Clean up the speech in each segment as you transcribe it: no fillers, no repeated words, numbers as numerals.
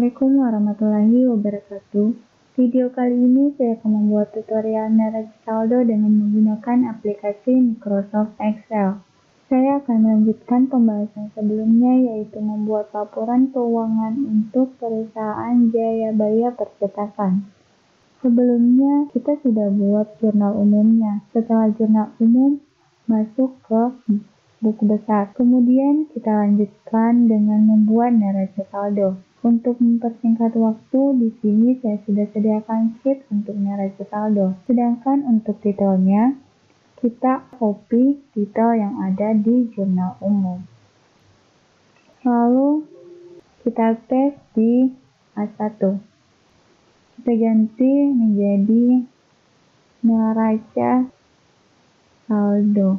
Assalamualaikum warahmatullahi wabarakatuh. Video kali ini saya akan membuat tutorial neraca saldo dengan menggunakan aplikasi Microsoft Excel. Saya akan melanjutkan pembahasan sebelumnya, yaitu membuat laporan keuangan untuk perusahaan Jayabaya Percetakan. Sebelumnya kita sudah buat jurnal umumnya. Setelah jurnal umum masuk ke buku besar. Kemudian kita lanjutkan dengan membuat neraca saldo. Untuk mempersingkat waktu, di sini saya sudah sediakan sheet untuk neraca saldo. Sedangkan untuk detailnya, kita copy detail yang ada di jurnal umum. Lalu kita paste di A1. Kita ganti menjadi neraca saldo.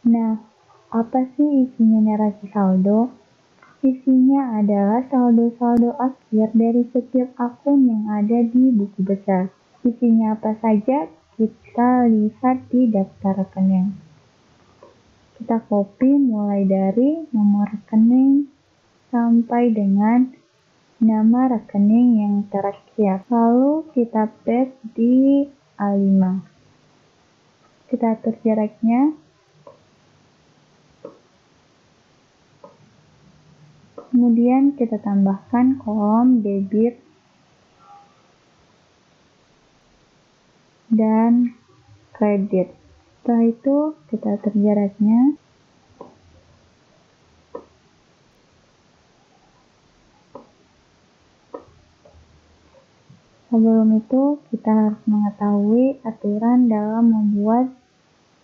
Nah, apa sih isinya neraca saldo? Isinya adalah saldo-saldo akhir dari setiap akun yang ada di buku besar. Isinya apa saja? Kita lihat di daftar rekening. Kita copy mulai dari nomor rekening sampai dengan nama rekening yang terakhir. Lalu kita paste di A5. Kita atur jaraknya. Kemudian kita tambahkan kolom debit dan kredit. Setelah itu kita atur jaraknya. Sebelum itu kita harus mengetahui aturan dalam membuat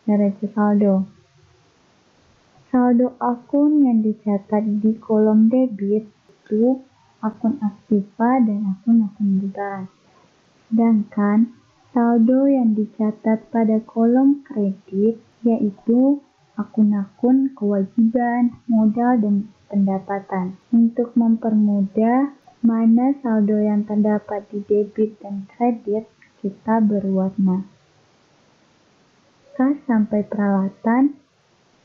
neraca saldo. Saldo akun yang dicatat di kolom debit itu akun aktiva dan akun-akun buta. Sedangkan saldo yang dicatat pada kolom kredit yaitu akun-akun kewajiban, modal, dan pendapatan. Untuk mempermudah mana saldo yang terdapat di debit dan kredit, kita berwarna. Kas sampai peralatan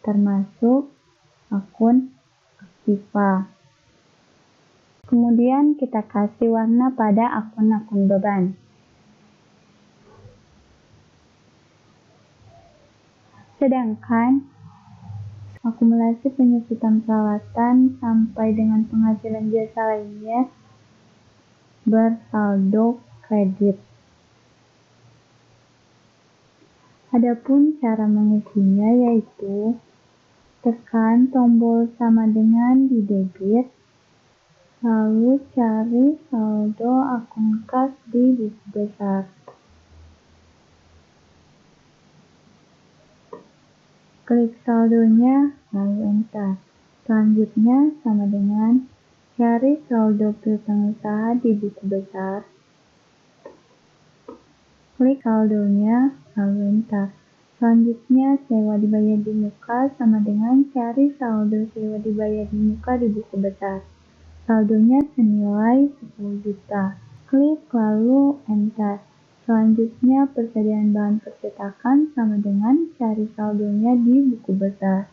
termasuk akun aktiva. Kemudian kita kasih warna pada akun-akun beban. Sedangkan akumulasi penyusutan peralatan sampai dengan penghasilan jasa lainnya bersaldo kredit. Adapun cara mengisinya yaitu tekan tombol sama dengan di debit, lalu cari saldo akun kas di buku besar. Klik saldonya, lalu enter. Selanjutnya sama dengan cari saldo piutang usaha di buku besar. Klik saldonya, lalu enter. Selanjutnya, sewa dibayar di muka sama dengan cari saldo sewa dibayar di muka di buku besar. Saldonya senilai 10 juta. Klik lalu enter. Selanjutnya, persediaan bahan percetakan sama dengan cari saldonya di buku besar.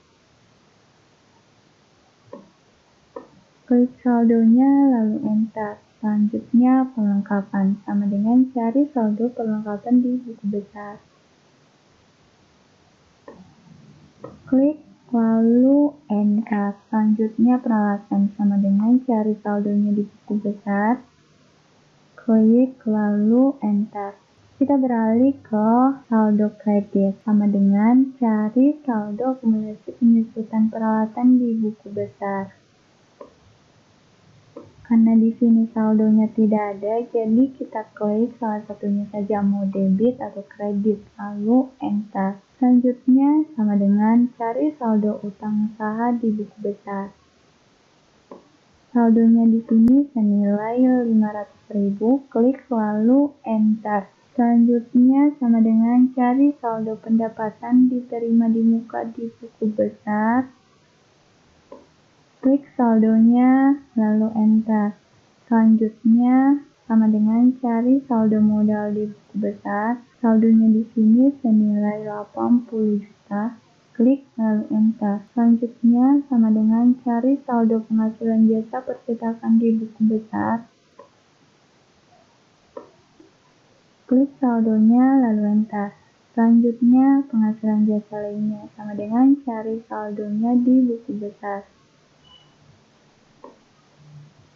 Klik saldonya lalu enter. Selanjutnya, perlengkapan sama dengan cari saldo perlengkapan di buku besar. Klik lalu enter. Selanjutnya peralatan sama dengan cari saldonya di buku besar. Klik lalu enter. Kita beralih ke saldo kredit sama dengan cari saldo akumulasi penyusutan peralatan di buku besar. Karena di sini saldonya tidak ada, jadi kita klik salah satunya saja, mau debit atau kredit, lalu enter. Selanjutnya sama dengan cari saldo utang usaha di buku besar. Saldonya di sini senilai 500.000, klik lalu enter. Selanjutnya sama dengan cari saldo pendapatan diterima di muka di buku besar. Klik saldonya, lalu enter. Selanjutnya, sama dengan cari saldo modal di buku besar. Saldonya di sini senilai 80 juta. Klik lalu enter. Selanjutnya, sama dengan cari saldo penghasilan jasa percetakan di buku besar. Klik saldonya lalu enter. Selanjutnya, penghasilan jasa lainnya sama dengan cari saldonya di buku besar.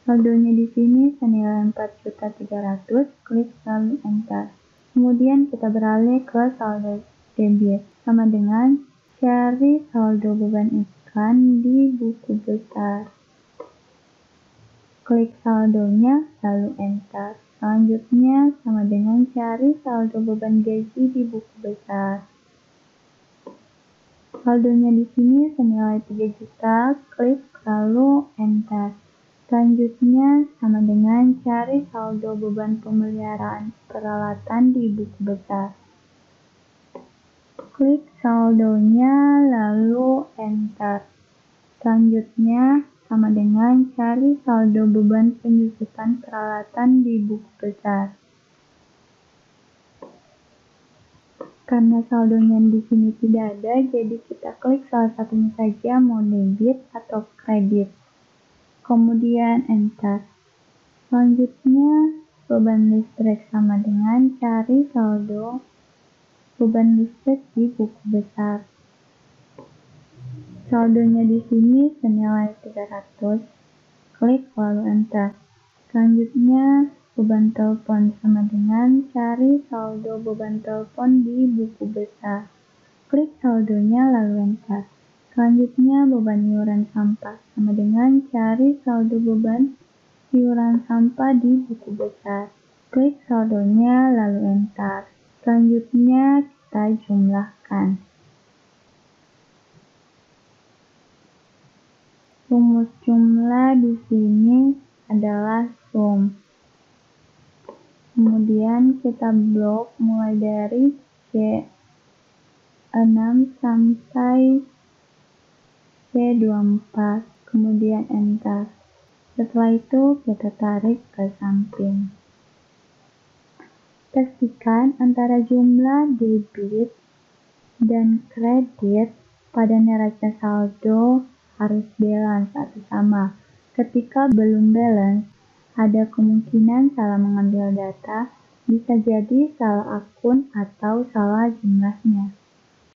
Saldonya di sini senilai 4.300.000, klik lalu enter. Kemudian kita beralih ke saldo debit, sama dengan cari saldo beban iklan di buku besar. Klik saldonya lalu enter. Selanjutnya sama dengan cari saldo beban gaji di buku besar. Saldonya di sini senilai 3 juta, klik lalu enter. Selanjutnya sama dengan cari saldo beban pemeliharaan peralatan di buku besar. Klik saldonya lalu enter. Selanjutnya sama dengan cari saldo beban penyusutan peralatan di buku besar. Karena saldonya di sini tidak ada, jadi kita klik salah satunya saja, mau debit atau kredit. Kemudian enter. Selanjutnya beban listrik sama dengan cari saldo beban listrik di buku besar. Saldonya di sini senilai 300. Klik lalu enter. Selanjutnya beban telepon sama dengan cari saldo beban telepon di buku besar. Klik saldonya lalu enter. Selanjutnya beban iuran sampah sama dengan cari saldo beban iuran sampah di buku besar. Klik saldonya lalu enter. Selanjutnya kita jumlahkan. Rumus jumlah di sini adalah sum. Kemudian kita blok mulai dari C6 sampai C24, kemudian enter. Setelah itu kita tarik ke samping. Pastikan antara jumlah debit dan kredit pada neraca saldo harus balance atau sama. Ketika belum balance, ada kemungkinan salah mengambil data, bisa jadi salah akun atau salah jumlahnya.